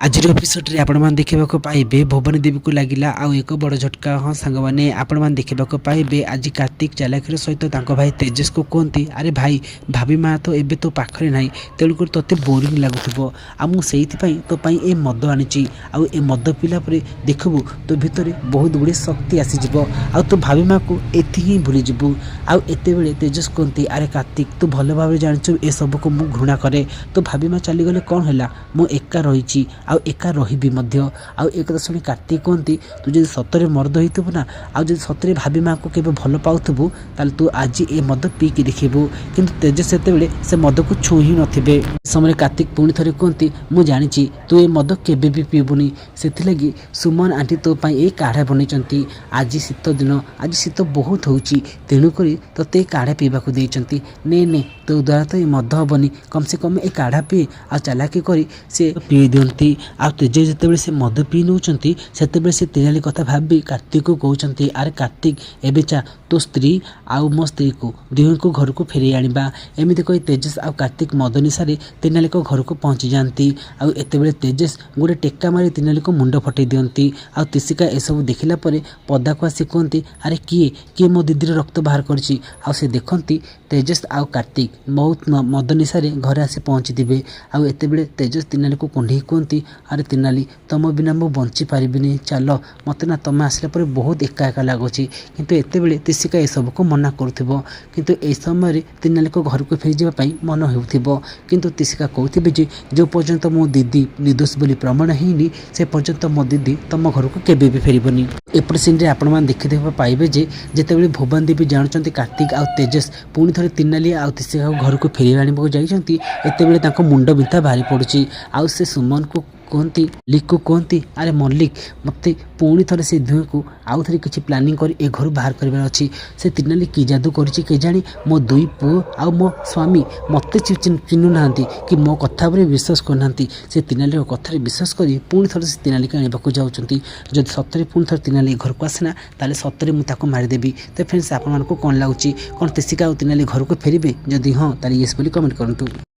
आजिर episode आपण मैंने देखा पाइबे भुवन देवी को लगिला आउ एक बड़ झटका। हाँ सांग मैंने आपण मैंने देखा पाइबे आज कार्तिक चालाकीर सहित भाई तेजस को कहती अरे भाई भाभी माँ तो एबे तो पाखरे ना तेणुक तोते बोरिंग लगुव आमुई तो ये मद आनी आउ ए मद पीला देखबू तो भितर बहुत गुड़े शक्ति आसीज आ तो भाभी माँ को एति ही भूलीजु आउ एते बेले तेजस कहती अरे कार्तिक तू भल भाव जाचु ए सब को मु घृणा करे तो भाभी माँ चलीगले कौन है मु एका रही आउ एका रही आउ एक कथा शुणी कार्तिक कहती तू जब सतरे मर्द होइतबु ना आउ जब सतरे भाभी माँ को केबे भल पाउथबु ताले तू आज ए मद पीकी देखिबु। किंतु तेजस सेतेबेले से मद को छू ही नथिबे। समय कार्तिक पुणी थरे कहती मु जानिची तू ए मद केबे भी पीबुनी सेथिलागि सुमन आंटी तो पई ए काढ़ा बनेचंती। आज शीत दिन आज शीत बहुत होउची तेणुक तोते काढ़ा पीबाकू देइचंती। ने ने तो द्वारा तो ए मद हबनी कम से कम ए काढ़ा पी आ चालाकी करी से पी दियंती। आ तेज जितेबाला से मद पी नौकरी से तेनाली कथा भाभी कार्तिक को कहते अरे कार्तिक एबे चा तो स्त्री आउ मो स्त्री को दुह को घर को फेर आनिबा एमती कही तेजस आ कार्तिक मद निशारे तेनाली को घर को पहुँची जाती। आउ एतेबेले तेजस गोटे टेक्का मारी तेनाली को मुंड फटई दियंती। आ तिसिका एसबू देखला पदा को आसी कहती अरे किए किए मो दीदीर रक्त बाहर करछि। आ से देखती तेजस आउ कार्तिक बहुत मद निशारे घरे आसी पहुँची थे। आउ एतेबेले तेजस तेनाली को कुंढी कहती अरे तेनाली तुम बिना मु बंची पारिबिनी चल मत ना तुम आसला पर बहुत एका एका लगुच। किंतु एतेबेले तिसिका ए सब को मना करुथिबो किंतु ए समय तेनाली को घर को फेर जावाई मन होउथिबो। किंतु तिसिका कहथिबे जे जो पर्यंत मो दीदी निर्दोष बोली प्रमाण हैनी से पर्यंत मो दीदी तुम घर को केबे भी फेरबनी। एपट सीन रे आपण मान देखि पाइबे जे जेतेबेले भुवन देवी जानचंती कार्तिक आ तेजस पुणी थरे तेनाली आ तिसिका घर को फेर आनिबो जाइचंती। एतेबेले ताको मुंड बिंथा भारी पड़ुची। आ से सुमन को कहती लिक को कहती अरे मल्लिक मत पुणी थे से दुह को आउ थे किसी प्लानिंग कर ए घर बाहर करार अच्छी से तेनाली कि जादू करी के जानी मो दुई पुओ आ मो स्वामी मत चिन्हु ना कि मो कथा पर विश्वास करना से तेनाली कथार विश्वास कर पुणी थे से तेनाली को आने जाऊँगी। जब सतरे पुणी थे तेनाली घर को आसना ताले सतरे मुझे मारिदेवी। तो फ्रेंड्स आपको कौन लगुच कौन तेसिका तेनाली घर को फेरबे जदि हाँ ताले येस बोली कमेंट करूँ।